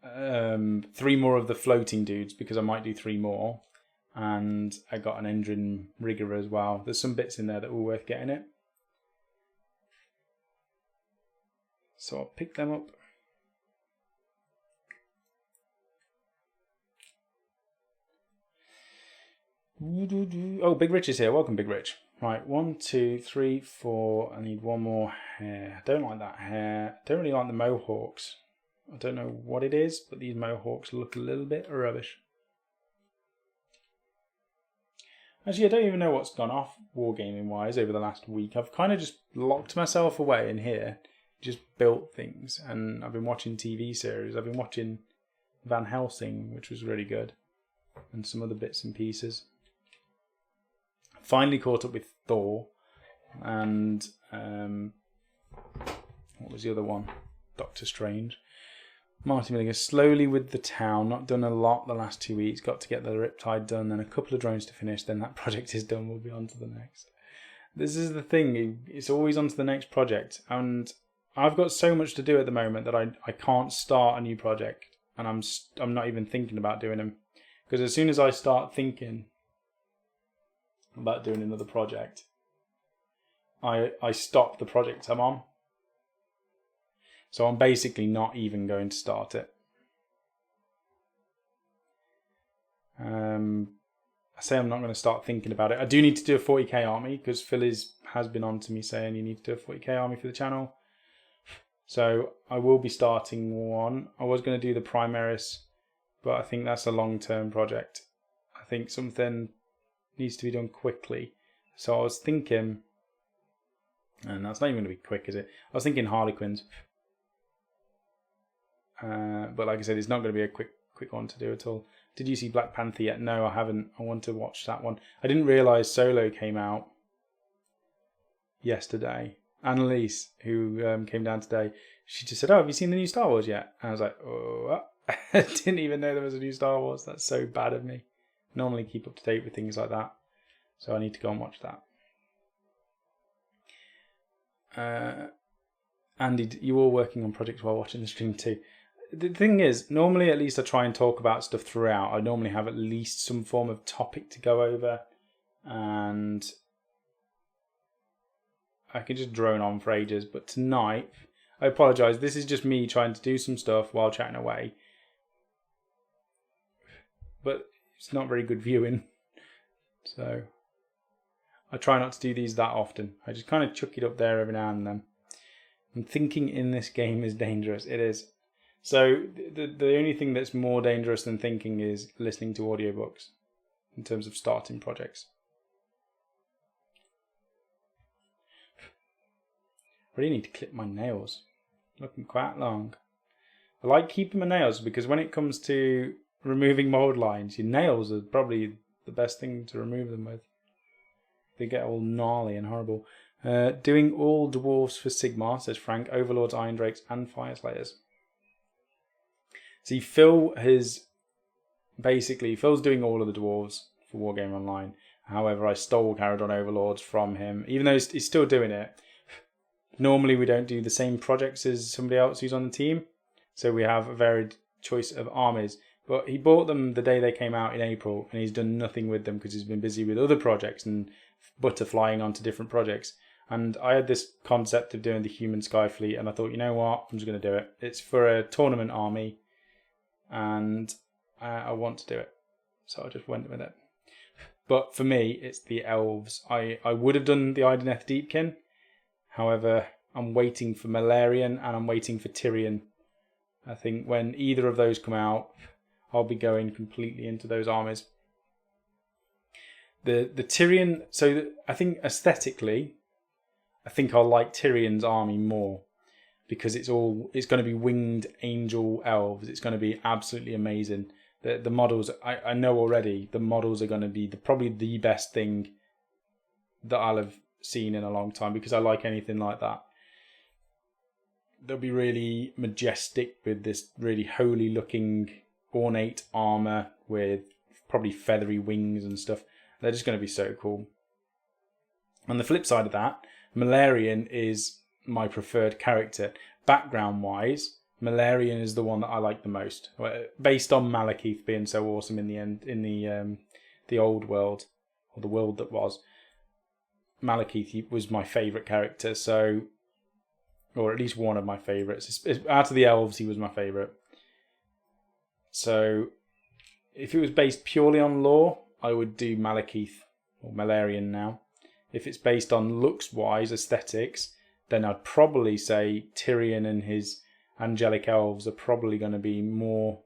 Speaker 1: 3 more of the floating dudes because I might do 3 more. And I got an engine rigger as well. There's some bits in there that were worth getting it. So I'll pick them up. Oh, Big Rich is here. Welcome, Big Rich. Right, 1, 2, 3, 4. I need 1 more hair. I don't like that hair. I don't really like the mohawks. I don't know what it is, but these mohawks look a little bit rubbish. Actually, I don't even know what's gone off wargaming-wise over the last week. I've kind of just locked myself away in here, just built things, and I've been watching TV series. I've been watching Van Helsing, which was really good, and some other bits and pieces. Finally caught up with Thor, and what was the other one? Doctor Strange. Martin Milligan, slowly with the town, not done a lot the last 2 weeks, got to get the Riptide done, then a couple of drones to finish, then that project is done, we'll be on to the next. This is the thing, it's always on to the next project, and I've got so much to do at the moment that I can't start a new project, and I'm not even thinking about doing them, because as soon as I start thinking about doing another project, I stop the project I'm on. So I'm basically not even going to start it. I say I'm not going to start thinking about it. I do need to do a 40k army because Phil has been on to me saying you need to do a 40k army for the channel. So I will be starting one. I was going to do the Primaris, but I think that's a long-term project. I think something needs to be done quickly. So I was thinking, and that's not even going to be quick, is it? I was thinking Harlequins. But like I said, it's not going to be a quick one to do at all. Did you see Black Panther yet? No, I haven't. I want to watch that one. I didn't realise Solo came out yesterday. Annalise, who came down today, she just said, "Oh, have you seen the new Star Wars yet?" And I was like, "Oh, I didn't even know there was a new Star Wars. That's so bad of me. Normally keep up to date with things like that. So I need to go and watch that." Andy, you were working on projects while watching the stream too. The thing is, normally at least I try and talk about stuff throughout. I normally have at least some form of topic to go over, and I can just drone on for ages. But tonight, I apologise, this is just me trying to do some stuff while chatting away. But it's not very good viewing, so I try not to do these that often. I just kind of chuck it up there every now and then. And thinking in this game is dangerous. It is. So the only thing that's more dangerous than thinking is listening to audiobooks in terms of starting projects. I really need to clip my nails. Looking quite long. I like keeping my nails because when it comes to removing mold lines, your nails are probably the best thing to remove them with. They get all gnarly and horrible. Doing all dwarves for Sigmar, says Frank, Overlords, Iron Drakes, and Fire Slayers. See, Phil's doing all of the dwarves for Wargaming Online. However, I stole Kharadron Overlords from him, even though he's still doing it. Normally, we don't do the same projects as somebody else who's on the team, so we have a varied choice of armies. But he bought them the day they came out in April, and he's done nothing with them because he's been busy with other projects and butterflying onto different projects. And I had this concept of doing the Human Sky Fleet, and I thought, you know what, I'm just going to do it. It's for a tournament army, and I want to do it. So I just went with it. But for me, it's the elves. I would have done the Ideneth Deepkin. However, I'm waiting for Malarian and I'm waiting for Tyrion. I think when either of those come out, I'll be going completely into those armies. The Tyrion, so I think aesthetically, I think I'll like Tyrion's army more because it's going to be winged angel elves. It's going to be absolutely amazing. The models, I know already, the models are going to be probably the best thing that I'll have seen in a long time, because I like anything like that. They'll be really majestic with this really holy looking ornate armor with probably feathery wings and stuff. They're just going to be so cool. On the flip side of that, Malarian is my preferred character. Background wise, Malarian is the one that I like the most, based on Malekith being so awesome in the end, in the old world, or the world that was. Malekith was my favourite character, so, or at least one of my favourites. Out of the elves, he was my favourite. So, if it was based purely on lore, I would do Malekith, or Malarian now. If it's based on looks-wise, aesthetics, then I'd probably say Tyrion and his angelic elves are probably going to be more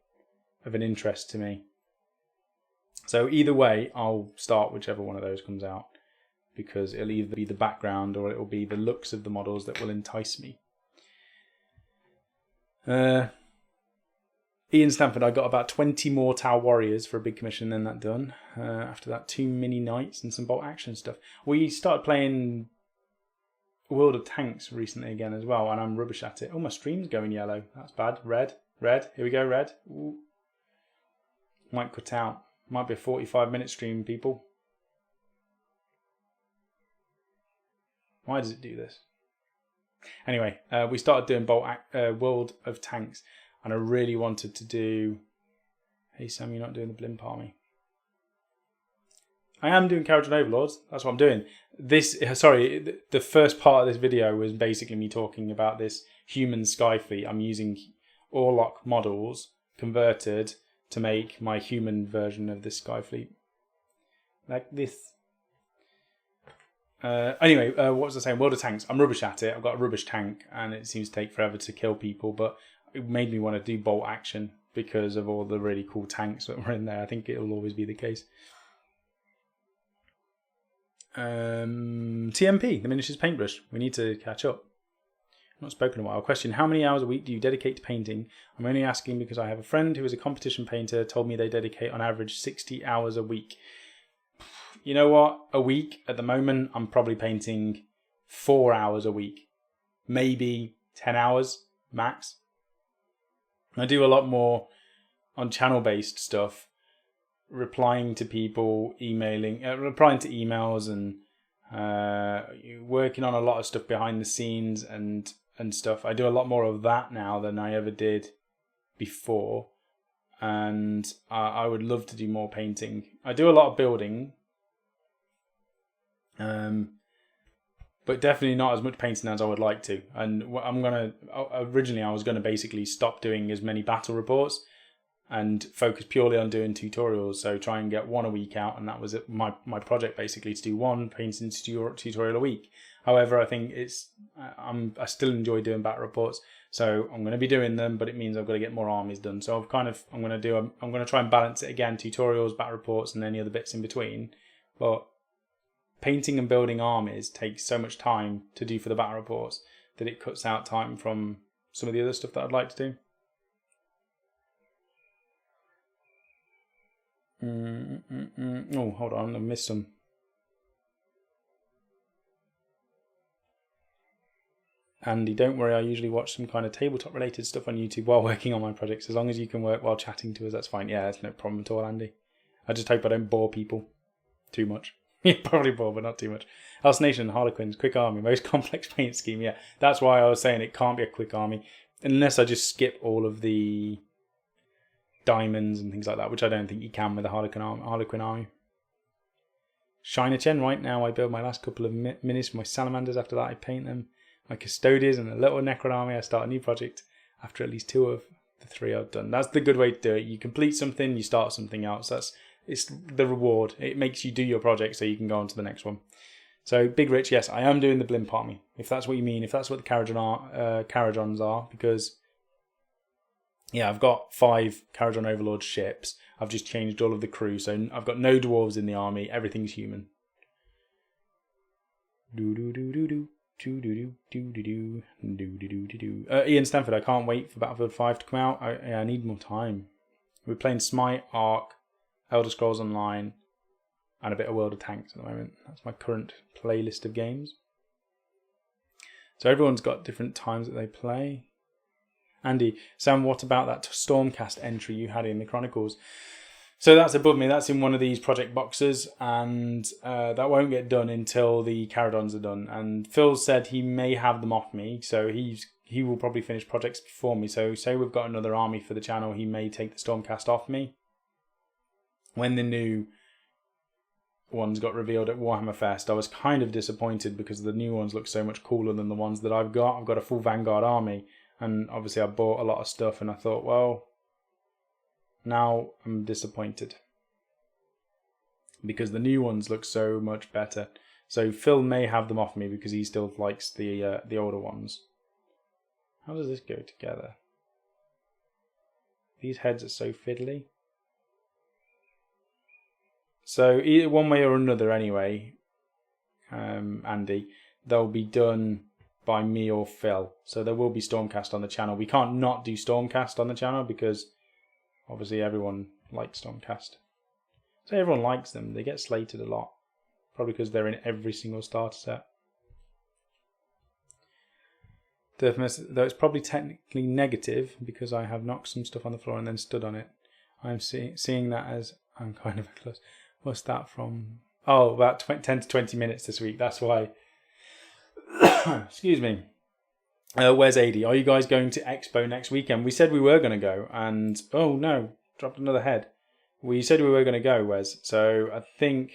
Speaker 1: of an interest to me. So either way, I'll start whichever one of those comes out, because it'll either be the background or it'll be the looks of the models that will entice me. Ian Stanford, I got about 20 more Tau Warriors for a big commission, then that done. After that, 2 mini knights and some bolt action stuff. We started playing World of Tanks recently again as well, and I'm rubbish at it. Oh, my stream's going yellow. That's bad. Red. Here we go, red. Ooh. Might cut out. Might be a 45-minute stream, people. Why does it do this? Anyway, we started doing World of Tanks, and I really wanted to do... Hey Sam, you're not doing the Blimp Army. I am doing Kharadron Overlords. That's what I'm doing. The first part of this video was basically me talking about this human sky fleet. I'm using Orlok models converted to make my human version of this sky fleet. Like this. Anyway, what was I saying? World of Tanks. I'm rubbish at it. I've got a rubbish tank, and it seems to take forever to kill people, but it made me want to do bolt action because of all the really cool tanks that were in there. I think it'll always be the case. TMP, the miniatures paintbrush. We need to catch up. I've not spoken in a while. Question: how many hours a week do you dedicate to painting? I'm only asking because I have a friend who is a competition painter, told me they dedicate on average 60 hours a week. You know what? A week at the moment, I'm probably painting 4 hours a week. Maybe 10 hours max. I do a lot more on channel-based stuff, replying to people, replying to emails, and working on a lot of stuff behind the scenes and stuff. I do a lot more of that now than I ever did before, and I would love to do more painting. I do a lot of building, but definitely not as much painting as I would like to. And originally I was gonna basically stop doing as many battle reports and focus purely on doing tutorials. So try and get one a week out, and that was my project, basically, to do one painting tutorial a week. However, I think I still enjoy doing battle reports, so I'm going to be doing them, but it means I've got to get more armies done. So I'm going to try and balance it again: tutorials, battle reports, and any other bits in between. But painting and building armies takes so much time to do for the battle reports that it cuts out time from some of the other stuff that I'd like to do. Oh, hold on, I missed some. Andy, don't worry, I usually watch some kind of tabletop related stuff on YouTube while working on my projects. As long as you can work while chatting to us, that's fine. Yeah, that's no problem at all, Andy. I just hope I don't bore people too much. Probably bore, but not too much. House Nation, Harlequins, quick army, most complex paint scheme. Yeah, that's why I was saying it can't be a quick army unless I just skip all of the diamonds and things like that, which I don't think you can with a Harlequin army. Shiner Chen, right now I build my last couple of minis for my salamanders. After that I paint them. My custodians and a little Necron army. I start a new project after at least 2 of the 3 I've done. That's the good way to do it. You complete something, you start something else. It's the reward. It makes you do your project so you can go on to the next one. So Big Rich, yes, I am doing the Blimp Army, if that's what you mean, if that's what the Kharadrons are, because yeah, I've got 5 Kharadron Overlord ships. I've just changed all of the crew, so I've got no dwarves in the army. Everything's human. Ian Stanford, I can't wait for Battlefield 5 to come out. I need more time. We're playing Smite, Ark, Elder Scrolls Online, and a bit of World of Tanks at the moment. That's my current playlist of games. So everyone's got different times that they play. Andy, Sam, what about that Stormcast entry you had in the Chronicles? So that's above me. That's in one of these project boxes, and that won't get done until the Kharadrons are done. And Phil said he may have them off me, so he will probably finish projects before me. So say we've got another army for the channel, he may take the Stormcast off me. When the new ones got revealed at Warhammer Fest, I was kind of disappointed because the new ones look so much cooler than the ones that I've got. I've got a full Vanguard army, and obviously I bought a lot of stuff, and I thought, well, now I'm disappointed because the new ones look so much better. So Phil may have them off me because he still likes the older ones. How does this go together? These heads are so fiddly. So either one way or another anyway, Andy, they'll be done by me or Phil. So there will be Stormcast on the channel. We can't not do Stormcast on the channel because obviously everyone likes Stormcast. So everyone likes them. They get slated a lot. Probably because they're in every single starter set. Though it's probably technically negative because I have knocked some stuff on the floor and then stood on it. I'm seeing that as I'm kind of close. What's that from? Oh, about 10 to 20 minutes this week. That's why. Excuse me. Where's AD? Are you guys going to Expo next weekend? We said we were going to go, and oh no, dropped another head. We said we were going to go, Wes. So I think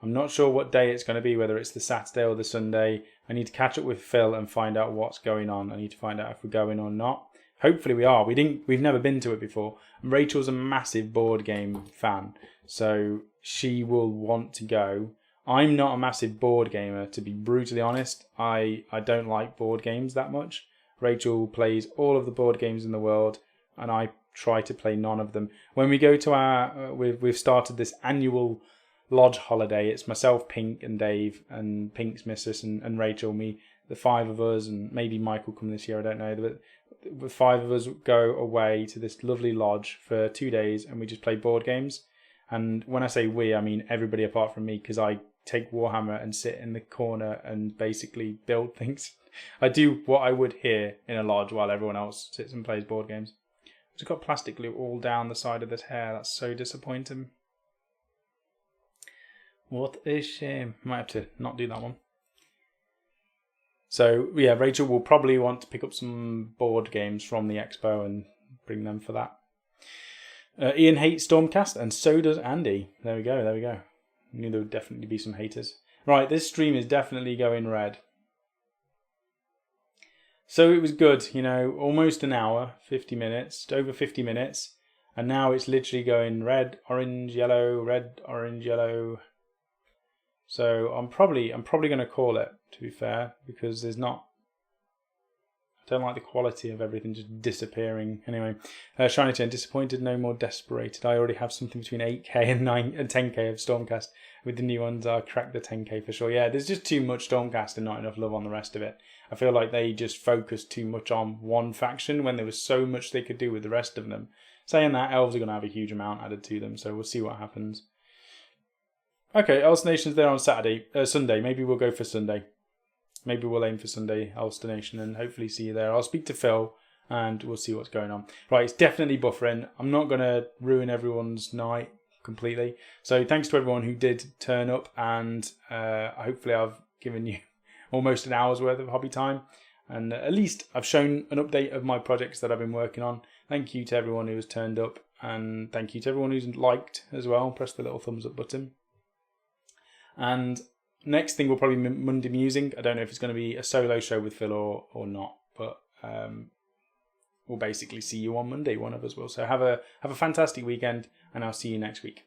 Speaker 1: I'm not sure what day it's going to be, whether it's the Saturday or the Sunday. I need to catch up with Phil and find out what's going on. I need to find out if we're going or not. Hopefully we are. We've never been to it before. Rachel's a massive board game fan, so she will want to go. I'm not a massive board gamer, to be brutally honest. I don't like board games that much. Rachel plays all of the board games in the world, and I try to play none of them. When we go to our, we've started this annual lodge holiday. It's myself, Pink, and Dave, and Pink's missus, and Rachel, me, the five of us, and maybe Mike will come this year, I don't know. But the five of us go away to this lovely lodge for 2 days, and we just play board games. And when I say we, I mean everybody apart from me, because I take Warhammer and sit in the corner and basically build things. I do what I would here in a lodge while everyone else sits and plays board games. I've just got plastic glue all down the side of this hair. That's so disappointing. What a shame. Might have to not do that one. So yeah, Rachel will probably want to pick up some board games from the expo and bring them for that. Ian hates Stormcast, and so does Andy. There we go. I knew there would definitely be some haters. Right, this stream is definitely going red. So it was good, almost an hour, 50 minutes, over 50 minutes. And now it's literally going red, orange, yellow, red, orange, yellow. So I'm probably going to call it, to be fair, because I don't like the quality of everything just disappearing. Anyway, Shiny Turn, disappointed, no more desperated. I already have something between 8k and 10k of Stormcast. With the new ones, I'll crack the 10k for sure. Yeah, there's just too much Stormcast and not enough love on the rest of it. I feel like they just focused too much on one faction when there was so much they could do with the rest of them. Saying that, elves are going to have a huge amount added to them, so we'll see what happens. Okay, Ulster Nation's there on Sunday. Maybe we'll go for Sunday. Maybe we'll aim for Sunday, Ulster Nation, and hopefully see you there. I'll speak to Phil, and we'll see what's going on. Right, it's definitely buffering. I'm not going to ruin everyone's night completely. So thanks to everyone who did turn up, and hopefully I've given you almost an hour's worth of hobby time. And at least I've shown an update of my projects that I've been working on. Thank you to everyone who has turned up, and thank you to everyone who's liked as well. Press the little thumbs up button. And next thing will probably be Monday Musing. I don't know if it's going to be a solo show with Phil or not, but we'll basically see you on Monday. One of us will. So have a fantastic weekend, and I'll see you next week.